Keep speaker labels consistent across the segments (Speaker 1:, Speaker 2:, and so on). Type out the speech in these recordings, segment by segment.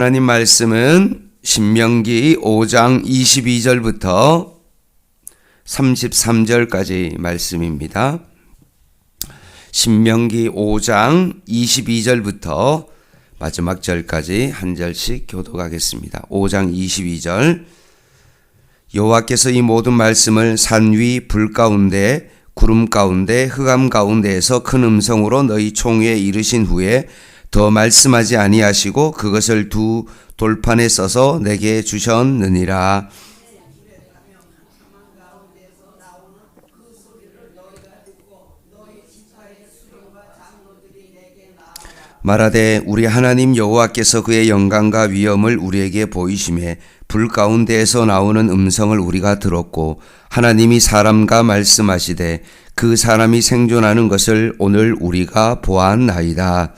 Speaker 1: 하나님 말씀은 신명기 5장 22절부터 33절까지 말씀입니다. 신명기 5장 22절부터 마지막 절까지 한 절씩 교독하겠습니다. 5장 22절. 여호와께서 이 모든 말씀을 산 위 불 가운데 구름 가운데 흑암 가운데에서 큰 음성으로 너희 총회에 이르신 후에 더 말씀하지 아니하시고 그것을 두 돌판에 써서 내게 주셨느니라. 말하되 우리 하나님 여호와께서 그의 영광과 위엄을 우리에게 보이심에 불 가운데에서 나오는 음성을 우리가 들었고 하나님이 사람과 말씀하시되 그 사람이 생존하는 것을 오늘 우리가 보았나이다.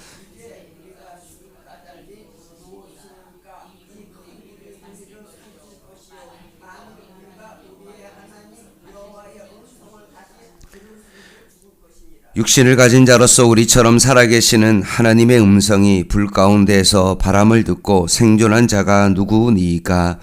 Speaker 1: 육신을 가진 자로서 우리처럼 살아계시는 하나님의 음성이 불 가운데에서 바람을 듣고 생존한 자가 누구니까?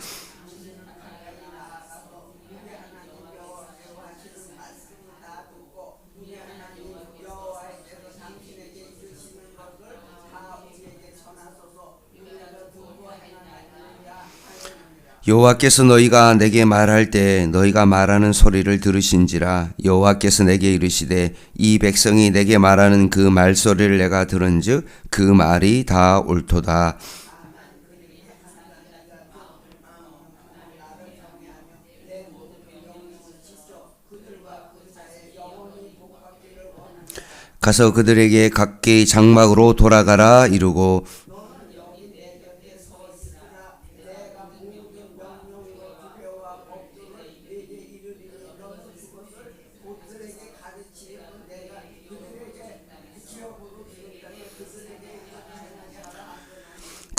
Speaker 1: 여호와께서 너희가 내게 말할 때 너희가 말하는 소리를 들으신지라. 여호와께서 내게 이르시되 이 백성이 내게 말하는 그 말소리를 내가 들은즉 그 말이 다 옳도다. 가서 그들에게 각기 장막으로 돌아가라 이르고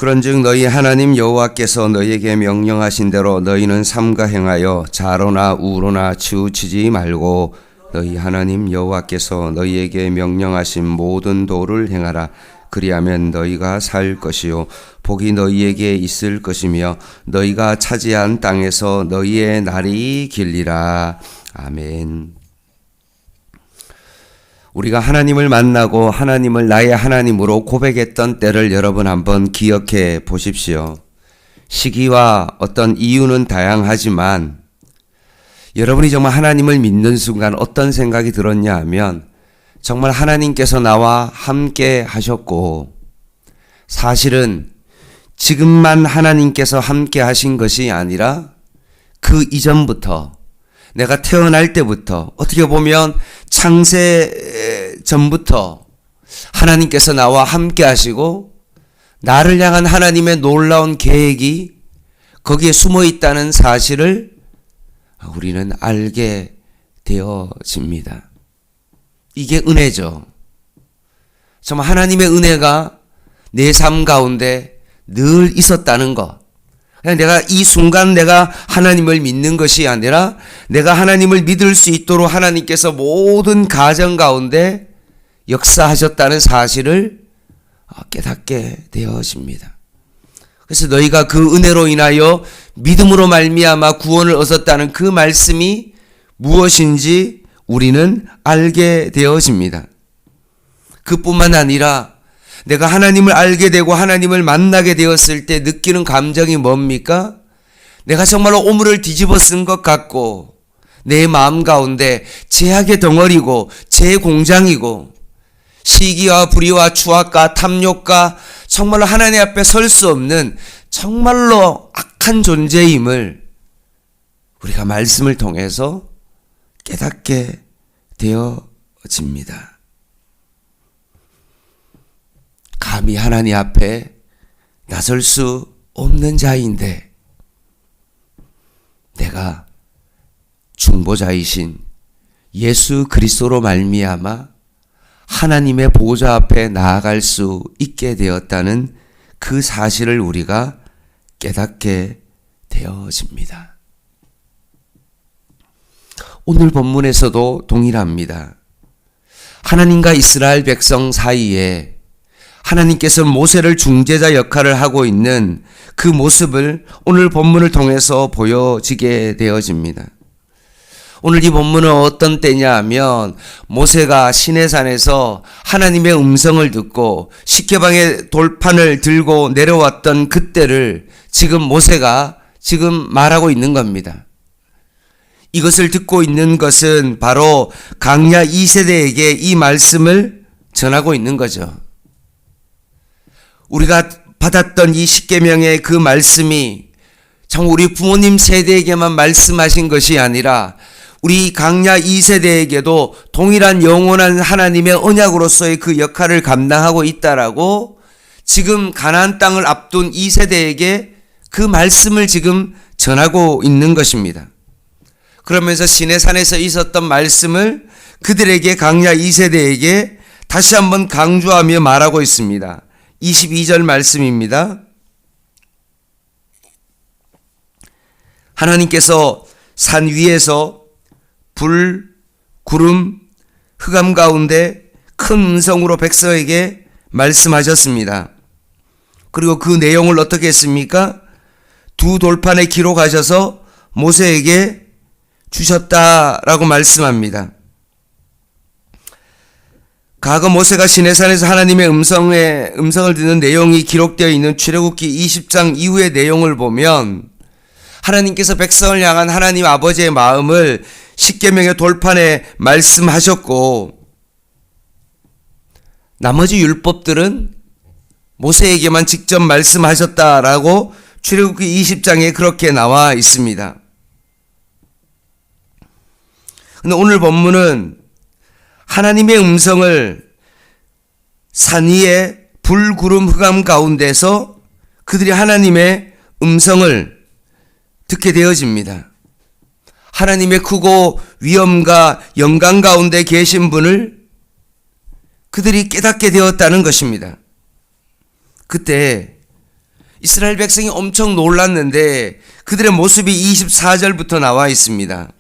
Speaker 1: 그런즉 너희 하나님 여호와께서 너희에게 명령하신 대로 너희는 삼가 행하여 좌로나 우로나 치우치지 말고 너희 하나님 여호와께서 너희에게 명령하신 모든 도를 행하라. 그리하면 너희가 살 것이요 복이 너희에게 있을 것이며 너희가 차지한 땅에서 너희의 날이 길리라. 아멘. 우리가 하나님을 만나고 하나님을 나의 하나님으로 고백했던 때를 여러분 한번 기억해 보십시오. 시기와 어떤 이유는 다양하지만 여러분이 정말 하나님을 믿는 순간 어떤 생각이 들었냐 하면 정말 하나님께서 나와 함께 하셨고 사실은 지금만 하나님께서 함께 하신 것이 아니라 그 이전부터 내가 태어날 때부터 어떻게 보면 창세 전부터 하나님께서 나와 함께 하시고 나를 향한 하나님의 놀라운 계획이 거기에 숨어 있다는 사실을 우리는 알게 되어집니다. 이게 은혜죠. 정말 하나님의 은혜가 내 삶 가운데 늘 있었다는 것. 내가 이 순간 내가 하나님을 믿는 것이 아니라 내가 하나님을 믿을 수 있도록 하나님께서 모든 가정 가운데 역사하셨다는 사실을 깨닫게 되어집니다. 그래서 너희가 그 은혜로 인하여 믿음으로 말미암아 구원을 얻었다는 그 말씀이 무엇인지 우리는 알게 되어집니다. 그뿐만 아니라 내가 하나님을 알게 되고 하나님을 만나게 되었을 때 느끼는 감정이 뭡니까? 내가 정말로 오물을 뒤집어 쓴 것 같고 내 마음 가운데 죄악의 덩어리고 죄의 공장이고 시기와 불의와 추악과 탐욕과 정말로 하나님 앞에 설 수 없는 정말로 악한 존재임을 우리가 말씀을 통해서 깨닫게 되어집니다. 감히 하나님 앞에 나설 수 없는 자인데 내가 중보자이신 예수 그리스도로 말미암아 하나님의 보좌 앞에 나아갈 수 있게 되었다는 그 사실을 우리가 깨닫게 되어집니다. 오늘 본문에서도 동일합니다. 하나님과 이스라엘 백성 사이에 하나님께서 모세를 중재자 역할을 하고 있는 그 모습을 오늘 본문을 통해서 보여지게 되어집니다. 오늘 이 본문은 어떤 때냐 하면 모세가 시내산에서 하나님의 음성을 듣고 십계방의 돌판을 들고 내려왔던 그때를 지금 모세가 지금 말하고 있는 겁니다. 이것을 듣고 있는 것은 바로 강야 2세대에게 이 말씀을 전하고 있는 거죠. 우리가 받았던 이 십계명의 그 말씀이 정말 우리 부모님 세대에게만 말씀하신 것이 아니라 우리 강야 2세대에게도 동일한 영원한 하나님의 언약으로서의 그 역할을 감당하고 있다라고 지금 가나안 땅을 앞둔 2세대에게 그 말씀을 지금 전하고 있는 것입니다. 그러면서 시내산에서 있었던 말씀을 그들에게 강야 2세대에게 다시 한번 강조하며 말하고 있습니다. 22절 말씀입니다. 하나님께서 산 위에서 불, 구름, 흑암 가운데 큰 음성으로 백성에게 말씀하셨습니다. 그리고 그 내용을 어떻게 했습니까? 두 돌판에 기록하셔서 모세에게 주셨다라고 말씀합니다. 과거 모세가 시내산에서 하나님의 음성을 듣는 내용이 기록되어 있는 출애굽기 20장 이후의 내용을 보면 하나님께서 백성을 향한 하나님 아버지의 마음을 십계명의 돌판에 말씀하셨고 나머지 율법들은 모세에게만 직접 말씀하셨다라고 출애굽기 20장에 그렇게 나와 있습니다. 근데 오늘 본문은 하나님의 음성을 산 위에 불, 구름, 흑암 가운데서 그들이 하나님의 음성을 듣게 되어집니다. 하나님의 크고 위엄과 영광 가운데 계신 분을 그들이 깨닫게 되었다는 것입니다. 그때 이스라엘 백성이 엄청 놀랐는데 그들의 모습이 24절부터 나와 있습니다.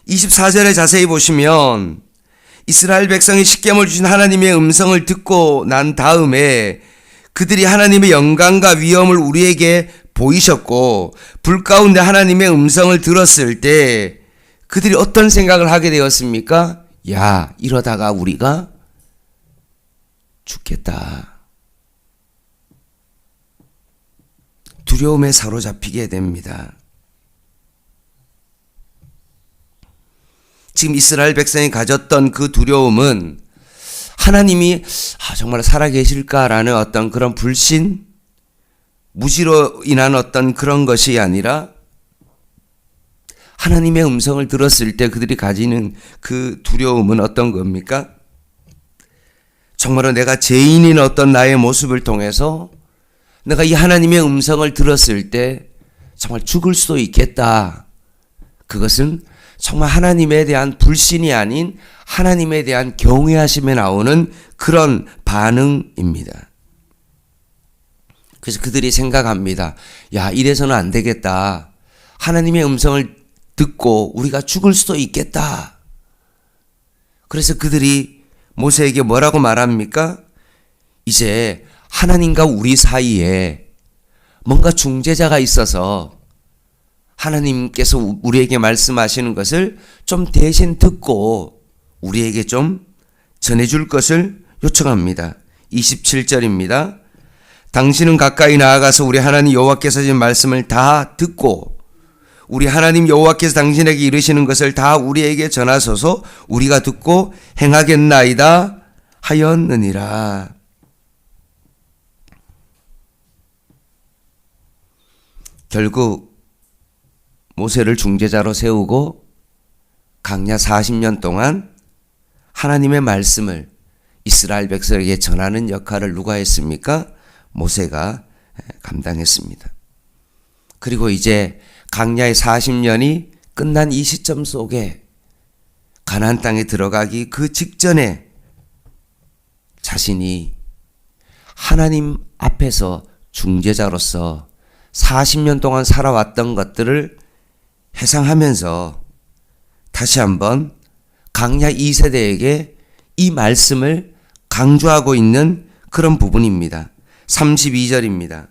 Speaker 1: 24절에 자세히 보시면 이스라엘 백성이 십계명을 주신 하나님의 음성을 듣고 난 다음에 그들이 하나님의 영광과 위엄을 우리에게 보이셨고 불 가운데 하나님의 음성을 들었을 때 그들이 어떤 생각을 하게 되었습니까? 야, 이러다가 우리가 죽겠다. 두려움에 사로잡히게 됩니다. 지금 이스라엘 백성이 가졌던 그 두려움은 하나님이 정말 살아계실까라는 어떤 그런 불신, 무지로 인한 어떤 그런 것이 아니라 하나님의 음성을 들었을 때 그들이 가지는 그 두려움은 어떤 겁니까? 정말로 내가 죄인인 어떤 나의 모습을 통해서 내가 이 하나님의 음성을 들었을 때 정말 죽을 수도 있겠다. 그것은 정말 하나님에 대한 불신이 아닌 하나님에 대한 경외하심에 나오는 그런 반응입니다. 그래서 그들이 생각합니다. 야, 이래서는 안 되겠다. 하나님의 음성을 듣고 우리가 죽을 수도 있겠다. 그래서 그들이 모세에게 뭐라고 말합니까? 이제 하나님과 우리 사이에 뭔가 중재자가 있어서 하나님께서 우리에게 말씀하시는 것을 좀 대신 듣고 우리에게 좀 전해줄 것을 요청합니다. 27절입니다. 당신은 가까이 나아가서 우리 하나님 여호와께서 하신 말씀을 다 듣고 우리 하나님 여호와께서 당신에게 이르시는 것을 다 우리에게 전하소서. 우리가 듣고 행하겠나이다 하였느니라. 결국 모세를 중재자로 세우고 강야 40년 동안 하나님의 말씀을 이스라엘 백성에게 전하는 역할을 누가 했습니까? 모세가 감당했습니다. 그리고 이제 강야의 40년이 끝난 이 시점 속에 가나안 땅에 들어가기 그 직전에 자신이 하나님 앞에서 중재자로서 40년 동안 살아왔던 것들을 회상하면서 다시 한번 강야 2세대에게 이 말씀을 강조하고 있는 그런 부분입니다. 32절입니다.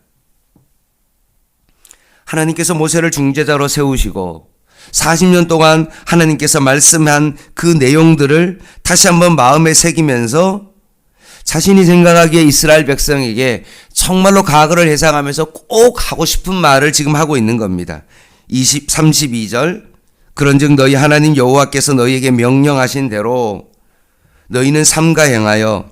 Speaker 1: 하나님께서 모세를 중재자로 세우시고 40년 동안 하나님께서 말씀한 그 내용들을 다시 한번 마음에 새기면서 자신이 생각하기에 이스라엘 백성에게 정말로 과거를 회상하면서 꼭 하고 싶은 말을 지금 하고 있는 겁니다. 32절 그런즉 너희 하나님 여호와께서 너희에게 명령하신 대로 너희는 삼가 행하여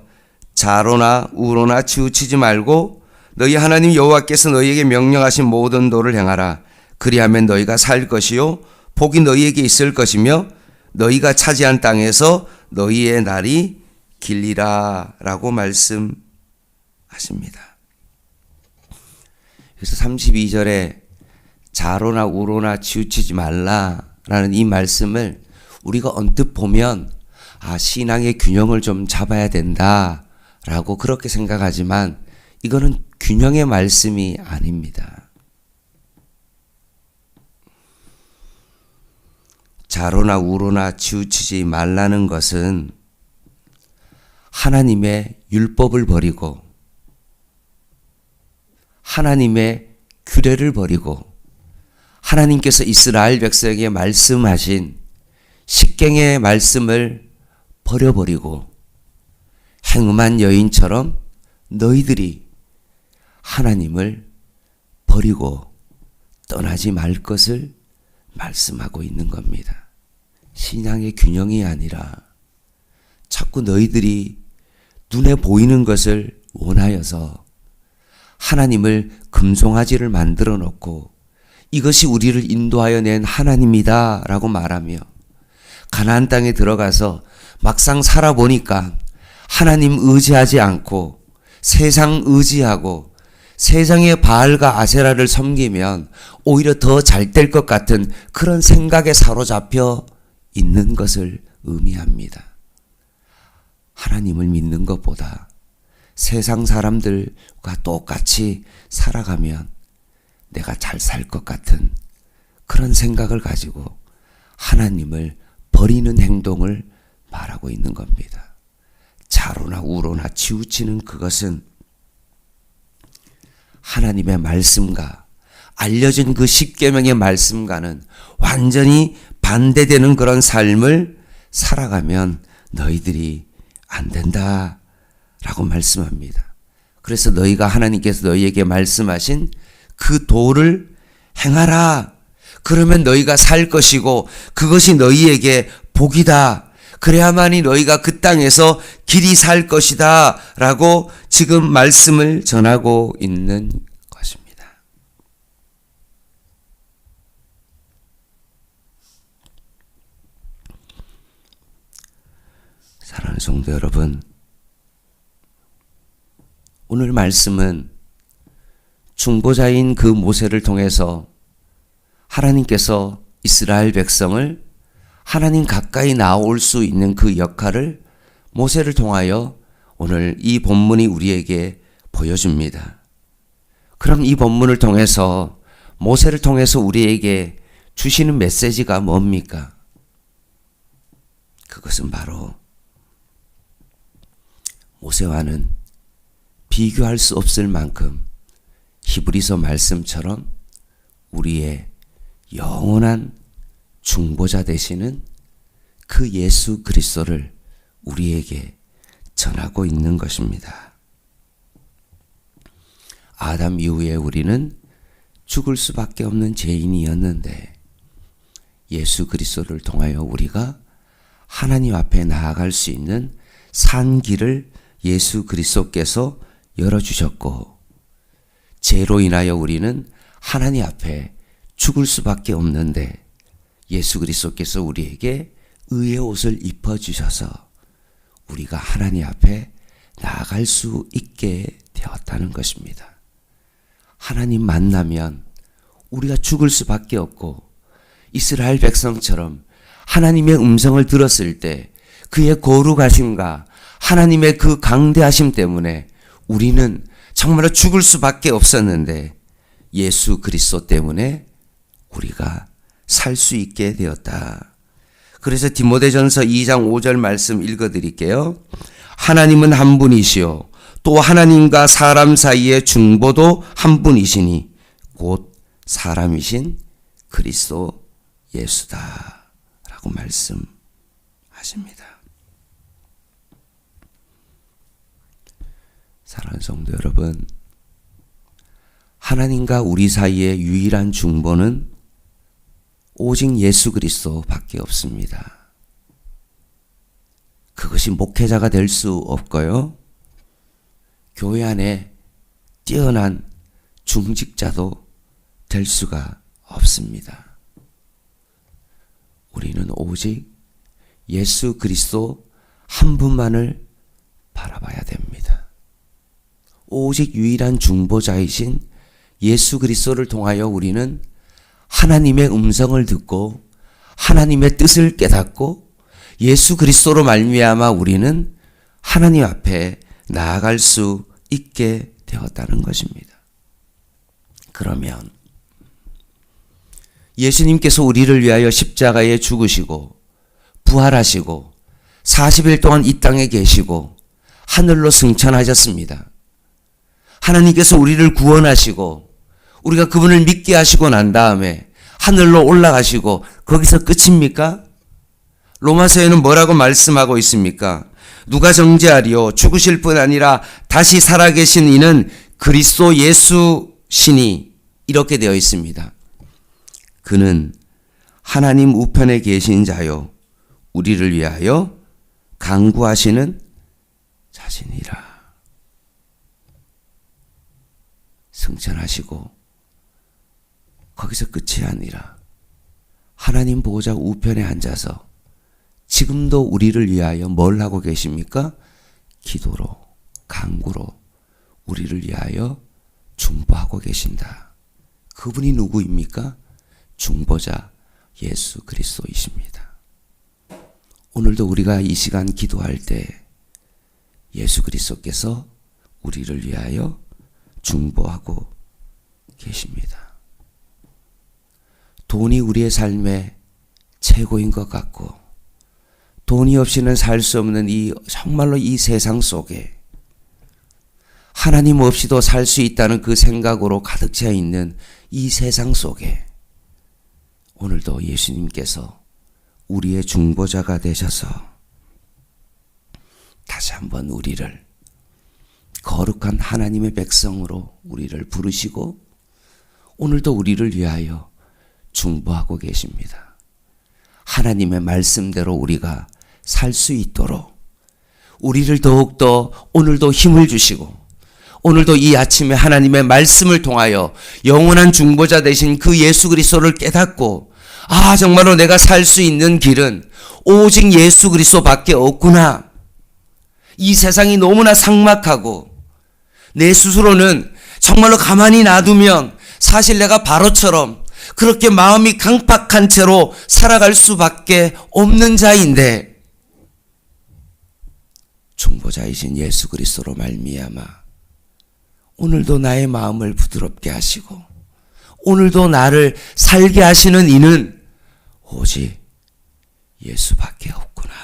Speaker 1: 좌로나 우로나 치우치지 말고 너희 하나님 여호와께서 너희에게 명령하신 모든 도를 행하라. 그리하면 너희가 살 것이요 복이 너희에게 있을 것이며 너희가 차지한 땅에서 너희의 날이 길리라 라고 말씀하십니다. 그래서 32절에 좌로나 우로나 치우치지 말라라는 이 말씀을 우리가 언뜻 보면 신앙의 균형을 좀 잡아야 된다라고 그렇게 생각하지만 이거는 균형의 말씀이 아닙니다. 좌로나 우로나 치우치지 말라는 것은 하나님의 율법을 버리고 하나님의 규례를 버리고 하나님께서 이스라엘 백성에게 말씀하신 십경의 말씀을 버려버리고 행음한 여인처럼 너희들이 하나님을 버리고 떠나지 말 것을 말씀하고 있는 겁니다. 신앙의 균형이 아니라 자꾸 너희들이 눈에 보이는 것을 원하여서 하나님을 금송아지를 만들어 놓고 이것이 우리를 인도하여 낸 하나님이다 라고 말하며 가나안 땅에 들어가서 막상 살아보니까 하나님 의지하지 않고 세상 의지하고 세상의 바알과 아세라를 섬기면 오히려 더 잘 될 것 같은 그런 생각에 사로잡혀 있는 것을 의미합니다. 하나님을 믿는 것보다 세상 사람들과 똑같이 살아가면 내가 잘 살 것 같은 그런 생각을 가지고 하나님을 버리는 행동을 말하고 있는 겁니다. 좌로나 우로나 치우치는 그것은 하나님의 말씀과 알려진 그 십계명의 말씀과는 완전히 반대되는 그런 삶을 살아가면 너희들이 안 된다라고 말씀합니다. 그래서 너희가 하나님께서 너희에게 말씀하신 그 도를 행하라. 그러면 너희가 살 것이고 그것이 너희에게 복이다. 그래야만이 너희가 그 땅에서 길이 살 것이다 라고 지금 말씀을 전하고 있는 것입니다. 사랑하는 성도 여러분, 오늘 말씀은 중보자인 그 모세를 통해서 하나님께서 이스라엘 백성을 하나님 가까이 나올 수 있는 그 역할을 모세를 통하여 오늘 이 본문이 우리에게 보여줍니다. 그럼 이 본문을 통해서 모세를 통해서 우리에게 주시는 메시지가 뭡니까? 그것은 바로 모세와는 비교할 수 없을 만큼 히브리서 말씀처럼 우리의 영원한 중보자 되시는 그 예수 그리스도를 우리에게 전하고 있는 것입니다. 아담 이후에 우리는 죽을 수밖에 없는 죄인이었는데 예수 그리스도를 통하여 우리가 하나님 앞에 나아갈 수 있는 산 길을 예수 그리스도께서 열어주셨고 죄로 인하여 우리는 하나님 앞에 죽을 수밖에 없는데 예수 그리스도께서 우리에게 의의 옷을 입혀주셔서 우리가 하나님 앞에 나아갈 수 있게 되었다는 것입니다. 하나님 만나면 우리가 죽을 수밖에 없고 이스라엘 백성처럼 하나님의 음성을 들었을 때 그의 거룩하심과 하나님의 그 강대하심 때문에 우리는 정말로 죽을 수밖에 없었는데 예수 그리스도 때문에 우리가 살 수 있게 되었다. 그래서 디모데전서 2장 5절 말씀 읽어드릴게요. 하나님은 한 분이시요 또 하나님과 사람 사이의 중보도 한 분이시니 곧 사람이신 그리스도 예수다 라고 말씀하십니다. 사랑하는 성도 여러분, 하나님과 우리 사이의 유일한 중보는 오직 예수 그리스도밖에 없습니다. 그것이 목회자가 될 수 없고요. 교회 안에 뛰어난 중직자도 될 수가 없습니다. 우리는 오직 예수 그리스도 한 분만을 바라봐야 됩니다. 오직 유일한 중보자이신 예수 그리스도를 통하여 우리는 하나님의 음성을 듣고 하나님의 뜻을 깨닫고 예수 그리스도로 말미암아 우리는 하나님 앞에 나아갈 수 있게 되었다는 것입니다. 그러면 예수님께서 우리를 위하여 십자가에 죽으시고 부활하시고 40일 동안 이 땅에 계시고 하늘로 승천하셨습니다. 하나님께서 우리를 구원하시고 우리가 그분을 믿게 하시고 난 다음에 하늘로 올라가시고 거기서 끝입니까? 로마서에는 뭐라고 말씀하고 있습니까? 누가 정죄하리요? 죽으실 뿐 아니라 다시 살아계신 이는 그리스도 예수시니 이렇게 되어 있습니다. 그는 하나님 우편에 계신 자요 우리를 위하여 간구하시는 자신이라. 승천하시고 거기서 끝이 아니라 하나님 보호자 우편에 앉아서 지금도 우리를 위하여 뭘 하고 계십니까? 기도로, 간구로 우리를 위하여 중보하고 계신다. 그분이 누구입니까? 중보자 예수 그리스도이십니다. 오늘도 우리가 이 시간 기도할 때 예수 그리스도께서 우리를 위하여 중보하고 계십니다. 돈이 우리의 삶의 최고인 것 같고 돈이 없이는 살 수 없는 정말로 이 세상 속에 하나님 없이도 살 수 있다는 그 생각으로 가득 차 있는 이 세상 속에 오늘도 예수님께서 우리의 중보자가 되셔서 다시 한번 우리를 거룩한 하나님의 백성으로 우리를 부르시고 오늘도 우리를 위하여 중보하고 계십니다. 하나님의 말씀대로 우리가 살 수 있도록 우리를 더욱더 오늘도 힘을 주시고 오늘도 이 아침에 하나님의 말씀을 통하여 영원한 중보자 되신 그 예수 그리스도를 깨닫고 정말로 내가 살 수 있는 길은 오직 예수 그리스도밖에 없구나. 이 세상이 너무나 삭막하고 내 스스로는 정말로 가만히 놔두면 사실 내가 바로처럼 그렇게 마음이 강팍한 채로 살아갈 수밖에 없는 자인데 중보자이신 예수 그리스도로 말미암아 오늘도 나의 마음을 부드럽게 하시고 오늘도 나를 살게 하시는 이는 오직 예수밖에 없구나.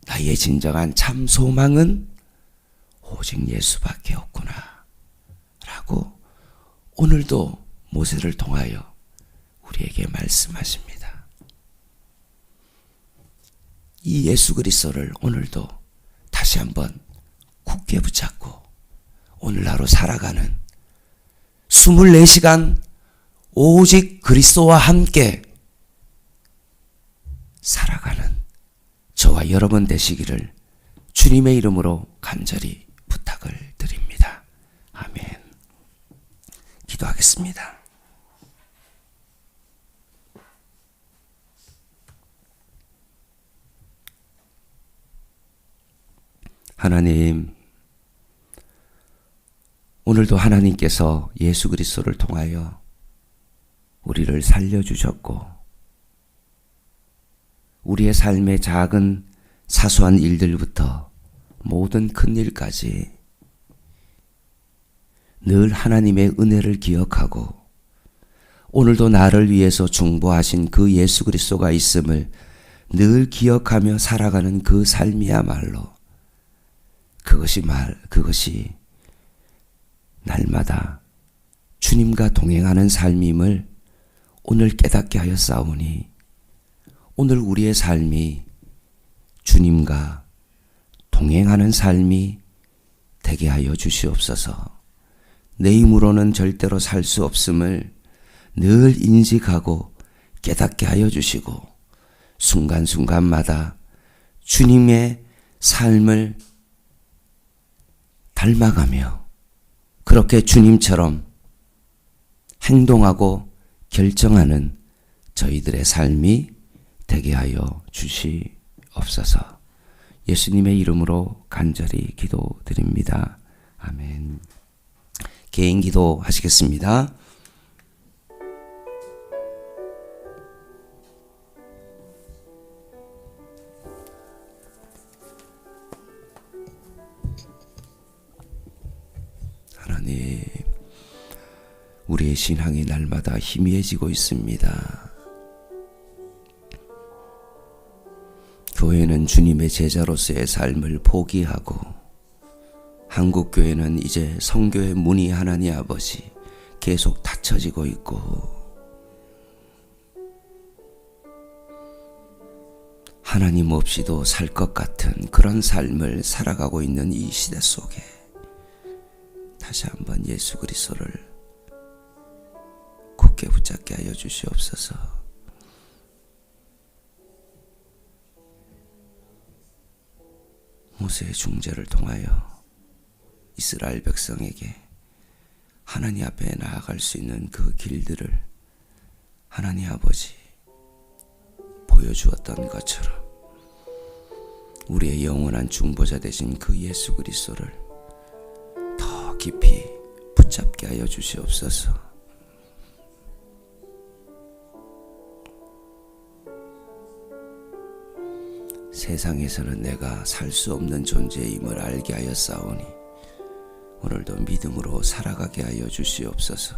Speaker 1: 나의 진정한 참 소망은 오직 예수밖에 없구나 라고 오늘도 모세를 통하여 우리에게 말씀하십니다. 이 예수 그리스도를 오늘도 다시 한번 굳게 붙잡고 오늘 하루 살아가는 24시간 오직 그리스도와 함께 살아가는 저와 여러분 되시기를 주님의 이름으로 간절히 부탁을 드립니다. 아멘. 기도하겠습니다. 하나님, 오늘도 하나님께서 예수 그리스도를 통하여 우리를 살려주셨고 우리의 삶의 작은 사소한 일들부터 모든 큰 일까지 늘 하나님의 은혜를 기억하고 오늘도 나를 위해서 중보하신 그 예수 그리스도가 있음을 늘 기억하며 살아가는 그 삶이야말로 그것이 날마다 주님과 동행하는 삶임을 오늘 깨닫게 하였사오니 오늘 우리의 삶이 주님과 동행하는 삶이 되게 하여 주시옵소서. 내 힘으로는 절대로 살 수 없음을 늘 인식하고 깨닫게 하여 주시고 순간순간마다 주님의 삶을 닮아가며 그렇게 주님처럼 행동하고 결정하는 저희들의 삶이 되게 하여 주시옵소서. 예수님의 이름으로 간절히 기도드립니다. 아멘. 개인 기도 하시겠습니다. 하나님, 우리의 신앙이 날마다 희미해지고 있습니다. 교회는 주님의 제자로서의 삶을 포기하고 한국교회는 이제 성교의 문이 하나님 아버지 계속 닫혀지고 있고 하나님 없이도 살 것 같은 그런 삶을 살아가고 있는 이 시대 속에 다시 한번 예수 그리스도를 굳게 붙잡게 하여 주시옵소서. 모세의 중재를 통하여 이스라엘 백성에게 하나님 앞에 나아갈 수 있는 그 길들을 하나님 아버지 보여주었던 것처럼 우리의 영원한 중보자 되신 그 예수 그리스도를 더 깊이 붙잡게 하여 주시옵소서. 세상에서는 내가 살 수 없는 존재임을 알게 하였사오니 오늘도 믿음으로 살아가게 하여 주시옵소서.